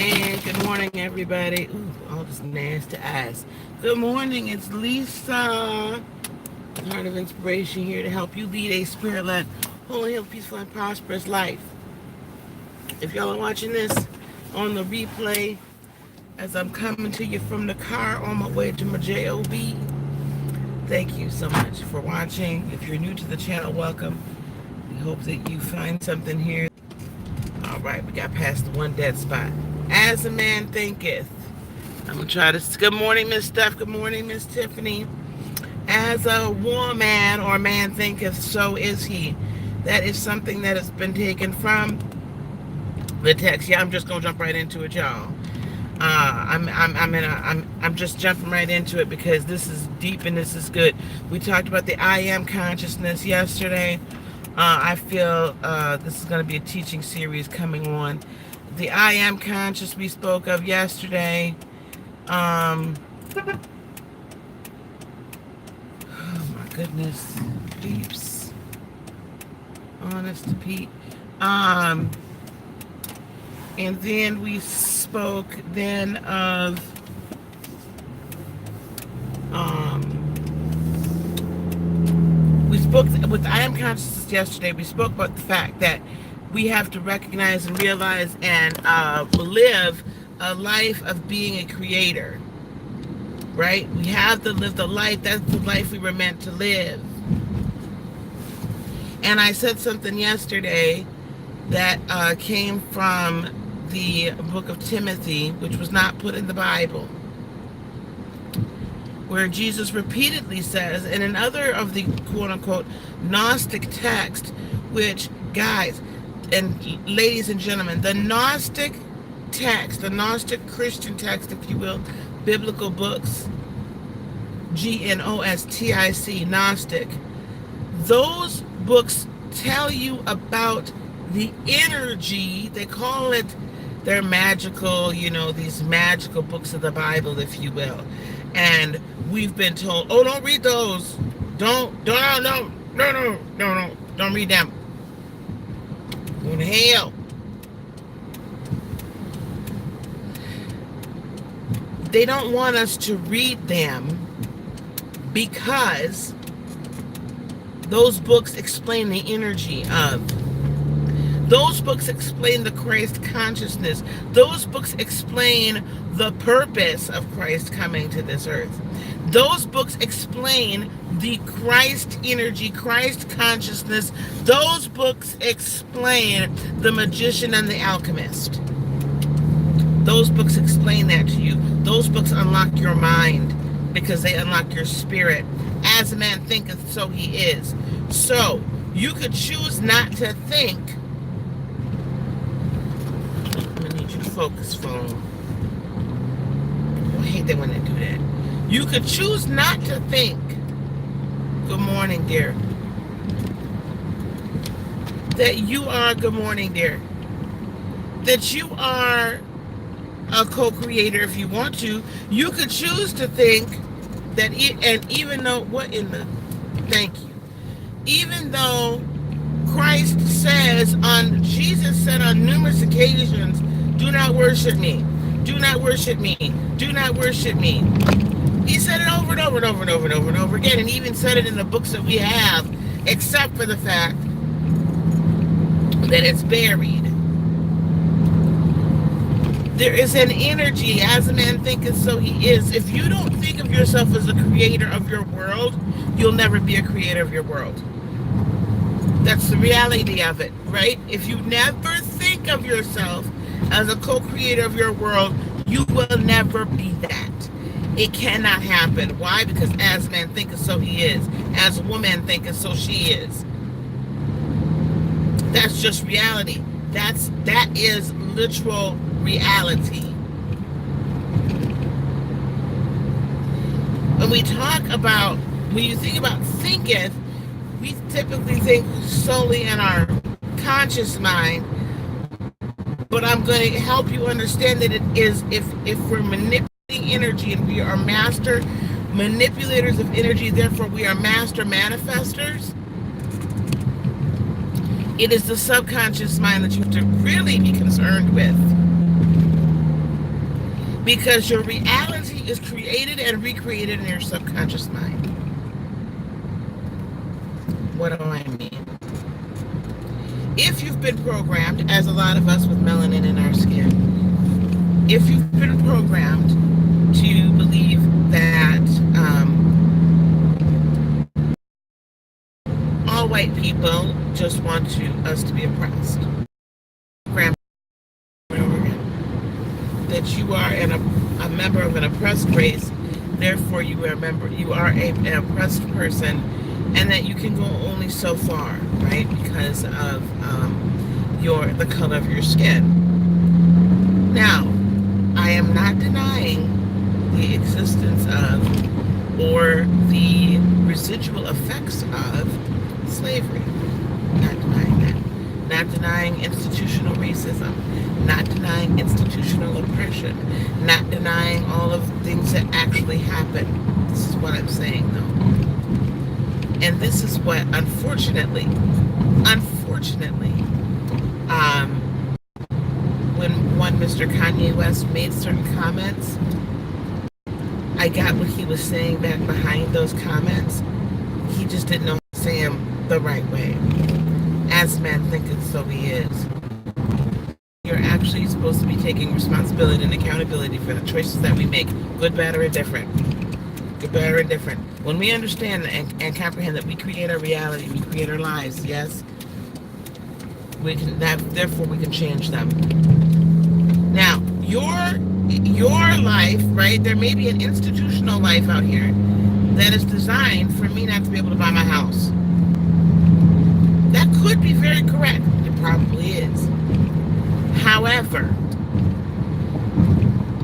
And good morning, everybody. Ooh, all this nasty eyes. Good morning, it's Lisa, Heart of Inspiration, here to help you lead a spirit-led, whole, healed, peaceful, and prosperous life. If y'all are watching this on the replay, as I'm coming to you from the car on my way to my job, thank you so much for watching. If you're new to the channel, welcome. We hope that you find something here. All right, we got past the one dead spot. As a man thinketh. I'm going to try this. Good morning, Miss Steph. Good morning, Miss Tiffany. As a woman or man thinketh, so is he. That is something that has been taken from the text. Yeah, I'm just going to jump right into it, y'all. I'm just jumping right into it because this is deep and this is good. We talked about the I am consciousness yesterday. I feel this is going to be a teaching series coming on. The I am conscious we spoke of yesterday. Oh my goodness, peeps. Honest to Pete. And then we spoke then of we spoke with I am consciousness yesterday. We spoke about the fact that we have to recognize and realize and live a life of being a creator, right? We have to live the life. That's the life we were meant to live. And I said something yesterday that came from the book of Timothy, which was not put in the Bible, where Jesus repeatedly says, in another of the quote-unquote Gnostic text, which, guys and ladies and gentlemen, the Gnostic text, the Gnostic Christian text, if you will, biblical books, Gnostic, Gnostic, those books tell you about the energy. They call it their magical, these magical books of the Bible, if you will. And we've been told, oh, don't read those. Don't read them. Go to hell. They don't want us to read them because those books explain the energy of. Those books explain the Christ consciousness. Those books explain the purpose of Christ coming to this earth. Those books explain the Christ energy, Christ consciousness. Those books explain the magician and the alchemist. Those books explain that to you. Those books unlock your mind because they unlock your spirit. As a man thinketh, so he is. So you could choose not to think. I'm going to need you to focus, phone. I hate that when they do that. You could choose not to think. Good morning, dear. That you are, good morning, dear. That you are a co-creator if you want to. You could choose to think that, and even though, thank you. Even though Jesus said on numerous occasions, do not worship me. Do not worship me. Do not worship me. He said it over and over and over and over and over and over again, and even said it in the books that we have, except for the fact that it's buried. There is an energy, as a man thinketh, so he is. If you don't think of yourself as a creator of your world, you'll never be a creator of your world. That's the reality of it, right? If you never think of yourself as a co-creator of your world, you will never be that. It cannot happen. Why? Because as man thinketh, so he is. As a woman thinketh, so she is. That's just reality. That is literal reality. When you think about thinketh, we typically think solely in our conscious mind, but I'm going to help you understand that it is, if we're manipulating energy, and we are master manipulators of energy, therefore we are master manifestors. It is the subconscious mind that you have to really be concerned with. Because your reality is created and recreated in your subconscious mind. What do I mean? If you've been programmed, as a lot of us with melanin in our skin, if you've been programmed to believe that all white people just want us to be oppressed, that you are a member of an oppressed race, therefore you are an oppressed person, and that you can go only so far, right? Because of the color of your skin. Now, I am not denying the existence of or the residual effects of slavery. Not denying that. Not denying institutional racism. Not denying institutional oppression. Not denying all of the things that actually happen. This is what I'm saying, though. And this is what, unfortunately, when one Mr. Kanye West made certain comments, I got what he was saying back behind those comments. He just didn't know how to say them the right way. As man thinketh, so he is. You're actually supposed to be taking responsibility and accountability for the choices that we make, good, bad, or indifferent. Good, bad, or indifferent. When we understand and comprehend that we create our reality, we create our lives, yes, therefore we can change them. Now, your life, right? There may be an institutional life out here that is designed for me not to be able to buy my house. That could be very correct. It probably is. However,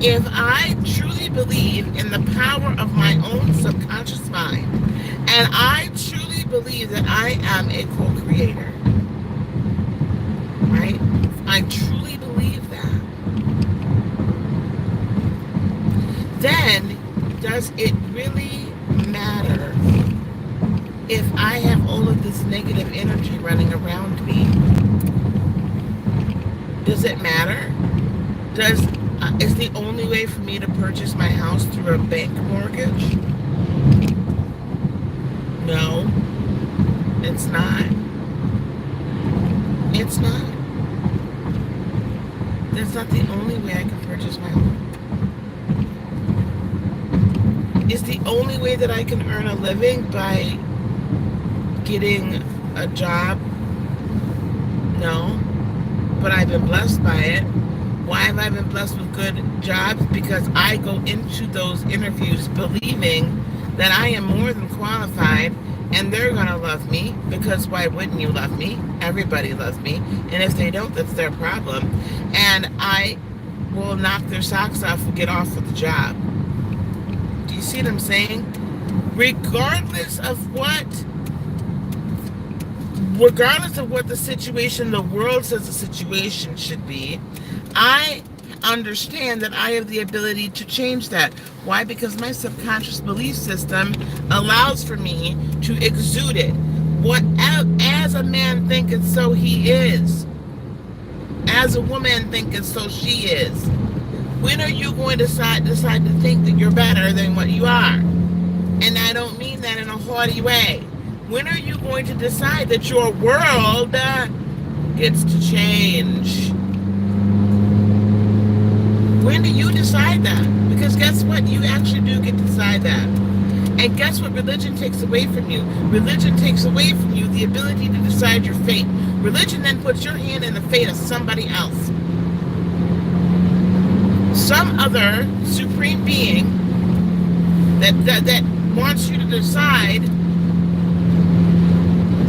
if I truly believe in the power of my own subconscious mind, and I truly believe that I am a co-creator, right? I truly believe that. Then, does it really matter if I have all of this negative energy running around me? Does it matter? Is the only way for me to purchase my house through a bank mortgage? No, it's not. It's not. That's not the only way I can purchase my home. Is the only way that I can earn a living by getting a job? No, but I've been blessed by it. Why have I been blessed with good jobs? Because I go into those interviews believing that I am more than qualified and they're going to love me, because why wouldn't you love me? Everybody loves me. And if they don't, that's their problem. And I will knock their socks off and get off with the job. Do you see what I'm saying? Regardless of what the situation, the world says the situation should be, I understand that I have the ability to change that. Why? Because my subconscious belief system allows for me to exude it. What, as a man thinketh, so he is. As a woman thinketh, so she is. When are you going to decide to think that you're better than what you are? And I don't mean that in a haughty way. When are you going to decide that your world gets to change? When do you decide that? Because guess what? You actually do get to decide that. And guess what religion takes away from you? Religion takes away from you the ability to decide your fate. Religion then puts your hand in the fate of somebody else. Some other supreme being that wants you to decide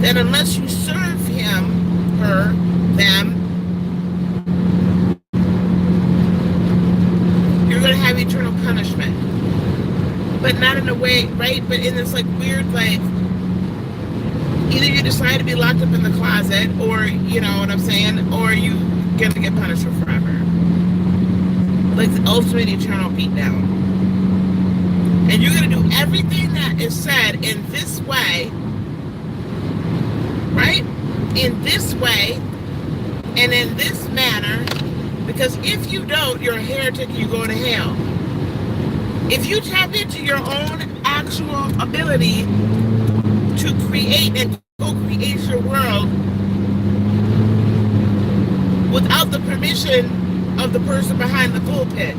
that unless you serve him, her, them, you're going to have eternal punishment. But not in a way, right? But in this like weird, like, either you decide to be locked up in the closet, or, you know what I'm saying, or you get to get punished for forever. Like the ultimate eternal beatdown. And you're going to do everything that is said in this way, right? In this way, and in this manner, Because if you don't, you're a heretic, you go to hell. If you tap into your own actual ability to create and co-create your world without the permission of the person behind the pulpit,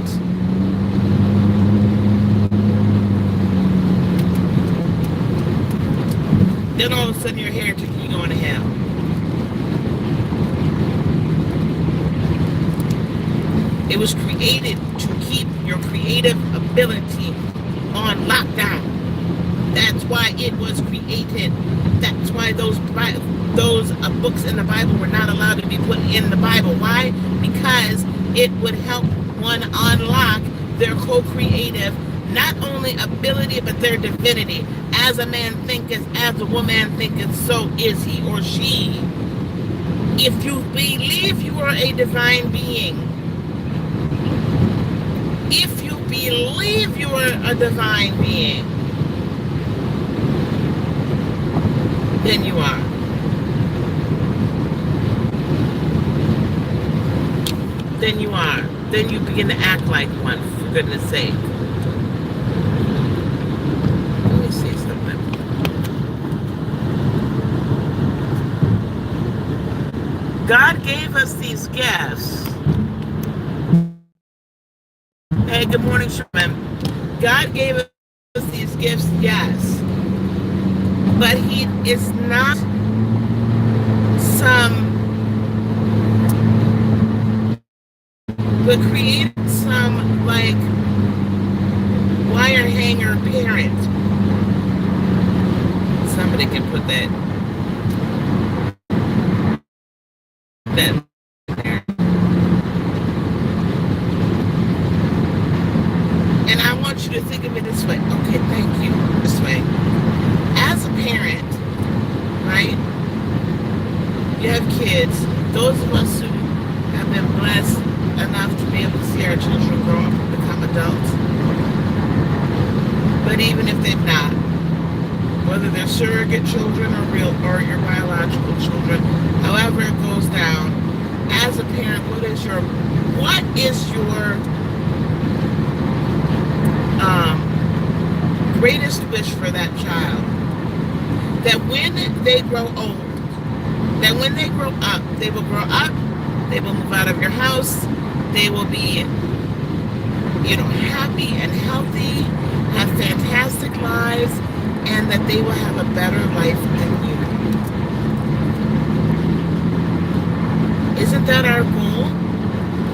then all of a sudden you're a heretic and you're going to hell. It was created to keep your creative ability on lockdown. That's why it was created. That's why those books in the Bible were not allowed to be put in the Bible. Why? Because it would help one unlock their co-creative, not only ability, but their divinity. As a man thinketh, as a woman thinketh, so is he or she. If you believe you are a divine being, if you believe you are a divine being, then you are. Then you are. Then you begin to act like one, for goodness sake. Let me see something. God gave us these gifts. Hey, good morning, Sherman. God gave us these gifts, yes. But he is not but created some like wire hanger parent. Somebody can put that there. And I want you to think of it this way. Okay, thank you. This way. As a parent, right? You have kids. Those of us who have been blessed enough to be able to see our children grow up and become adults. But even if they've not, whether they're surrogate children or real or your biological children, however it goes down, as a parent, what is your greatest wish for that child? That when they grow old, that when they grow up, they will move out of your house, they will be, happy and healthy, have fantastic lives, and that they will have a better life than you. Isn't that our goal?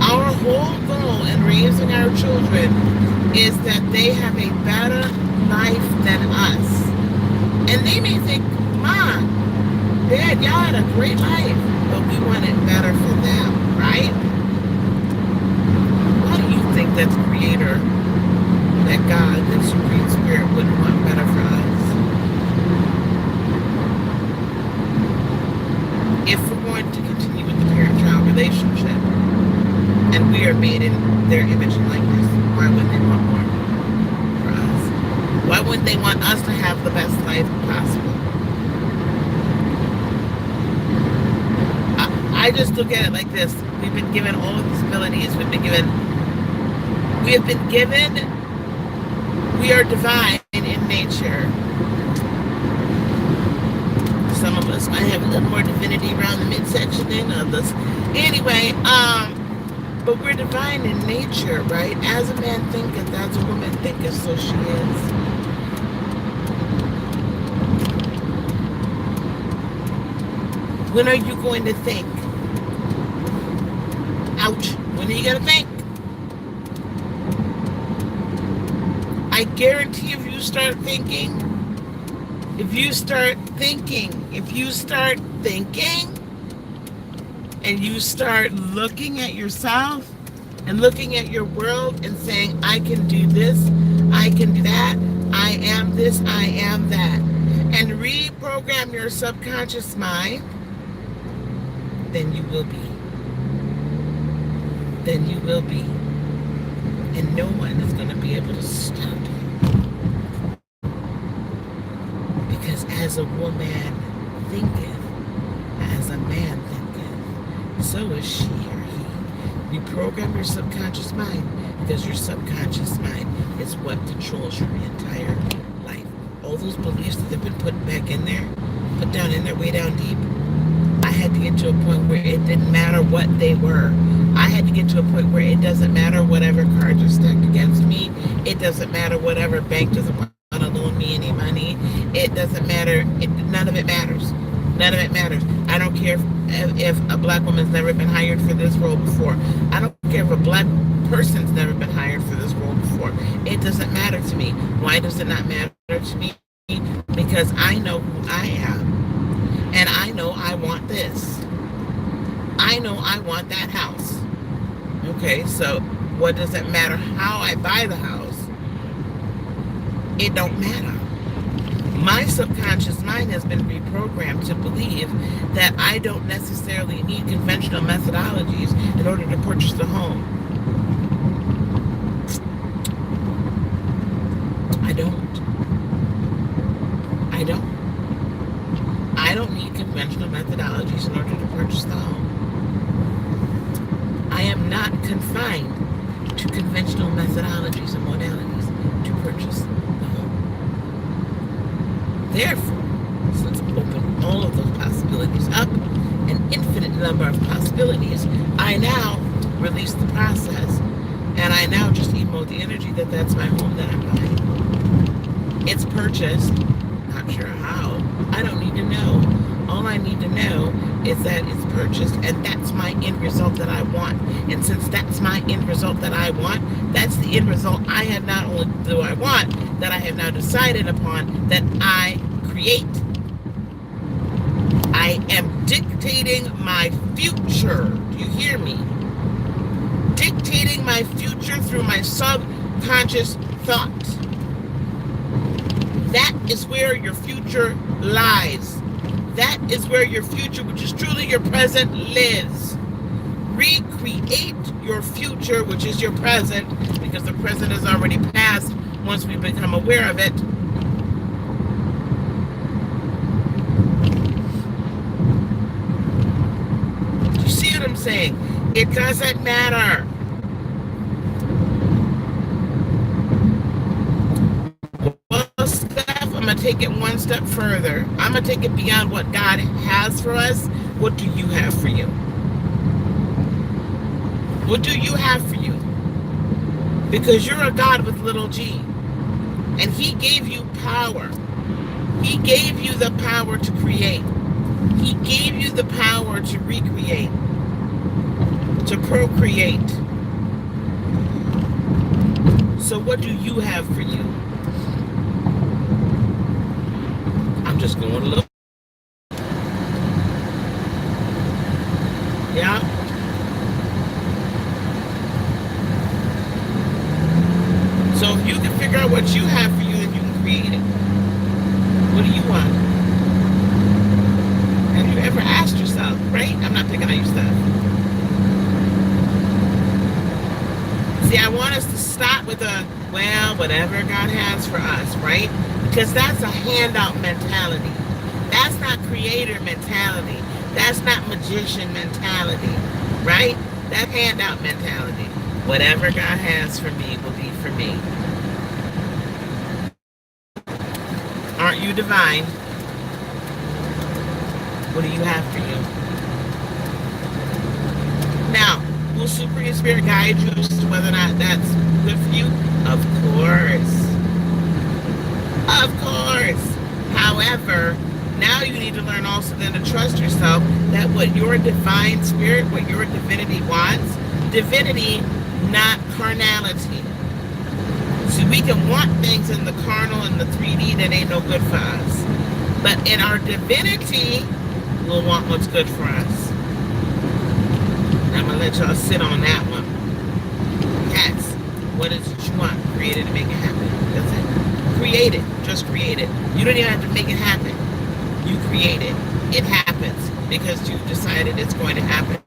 Our whole goal in raising our children is that they have a better life than us. And they may think, Mom, Dad, y'all had a great life, but we want it better for them, right? Why do you think that the Creator, that God, that Supreme Spirit wouldn't want better for us? If we're going to continue with the parent-child relationship, and we are made in their image and likeness, why wouldn't they want more for us? Why wouldn't they want us to have the best life possible? I just look at it like this. We've been given all of these abilities. We are divine in nature. Some of us might have a little more divinity around the midsection than others. Anyway, but we're divine in nature, right? As a man thinketh, as a woman thinketh, so she is. When are you going to think? Ouch. When are you going to think? I guarantee if you start thinking, and you start looking at yourself and looking at your world and saying, I can do this, I can do that, I am this, I am that, and reprogram your subconscious mind, then you will be. Then you will be. And no one is going to be able to stop you. Because as a woman thinketh, as a man thinketh, so is she or he. Reprogram your subconscious mind, because your subconscious mind is what controls your entire life. All those beliefs that have been put back in there, put down in there, way down deep, I had to get to a point where it didn't matter what they were. I had to get to a point where it doesn't matter whatever cards are stacked against me. It doesn't matter whatever bank doesn't want to loan me any money. It doesn't matter. None of it matters. None of it matters. I don't care if a black woman's never been hired for this role before. I don't care if a black person's never been hired for this role before. It doesn't matter to me. Why does it not matter to me? Because I know who I am. And I know I want this. I know I want that house. Okay, so what does it matter how I buy the house? It don't matter. My subconscious mind has been reprogrammed to believe that I don't necessarily need conventional methodologies in order to purchase the home. I don't. I don't need conventional methodologies in order to purchase the home. I am not confined to conventional methodologies and modalities to purchase the home. Therefore, since I've opened all of those possibilities up, an infinite number of possibilities, I now release the process, and I now just emote the energy that that's my home that I'm buying. It's purchased, not sure how. I don't need to know. All I need to know is that it's purchased, and that's my end result that I want. And since that's my end result that I want, that's the end result I have not only do I want, that I have now decided upon, that I create. I am dictating my future. Do you hear me? Dictating my future through my subconscious thoughts. That is where your future lies. That is where your future, which is truly your present, lives. Recreate your future, which is your present, because the present is already past once we become aware of it. You see what I'm saying? It doesn't matter. I'm going to take it one step further. I'm going to take it beyond what God has for us. What do you have for you? What do you have for you? Because you're a God with little g. And He gave you power. He gave you the power to create. He gave you the power to recreate, to procreate. So what do you have for you? I'm just going a little. Yeah. So if you can figure out what you have for you, then you can create it. What do you want? Have you ever asked yourself, right? I'm not picking on your stuff. See, I want us to stop with well, whatever God has for us, right? Because that's a handout mentality. That's not creator mentality. That's not magician mentality, right? That handout mentality. Whatever God has for me will be for me. Aren't you divine? What do you have for you? Now, will Superior Spirit guide you as to whether or not that's good for you? Of course. Of course. However, now you need to learn also then to trust yourself that what your divine spirit, what your divinity wants, divinity, not carnality. See, we can want things in the carnal and the 3D that ain't no good for us. But in our divinity, we'll want what's good for us. I'm going to let y'all sit on that one. Yes. What is it you want? Create it and make it happen. That's it. Create it. Just create it. You don't even have to make it happen. You create it. It happens because you decided it's going to happen.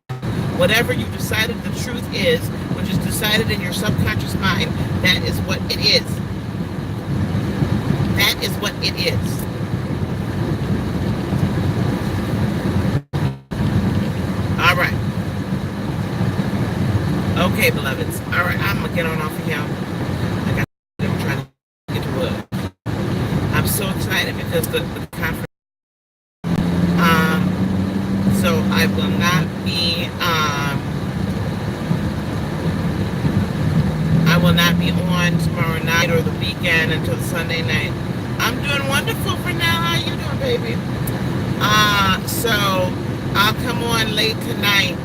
Whatever you decided the truth is, which is decided in your subconscious mind, that is what it is. That is what it is. All right. Okay, beloveds. All right, I'm gonna get on off of here. I'm trying to get to work. I'm so excited because the conference. So I will not be. I will not be on tomorrow night or the weekend until Sunday night. I'm doing wonderful for now. How you doing, baby? So I'll come on late tonight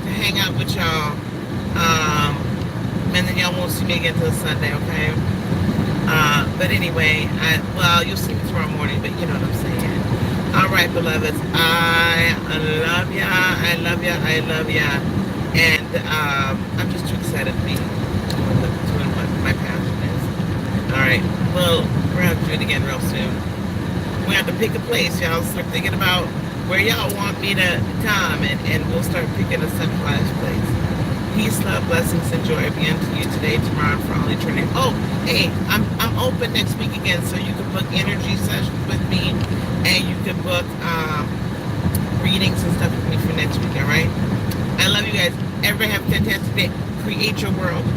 to hang out with y'all. And then y'all won't see me again until Sunday, okay? But anyway, you'll see me tomorrow morning, but you know what I'm saying. All right, beloveds, I love ya. I love ya. I love ya. And I'm just too excited to be doing what my passion is. All right, well, we're going to have to do it again real soon. We have to pick a place, y'all. Start thinking about where y'all want me to come, and we'll start picking a centralized place. Peace, love, blessings, and joy be unto you today, tomorrow, and for all eternity. Oh, hey, I'm open next week again, so you can book energy sessions with me, and you can book readings and stuff with me for next week, all right? I love you guys. Everybody have a fantastic day. Create your world.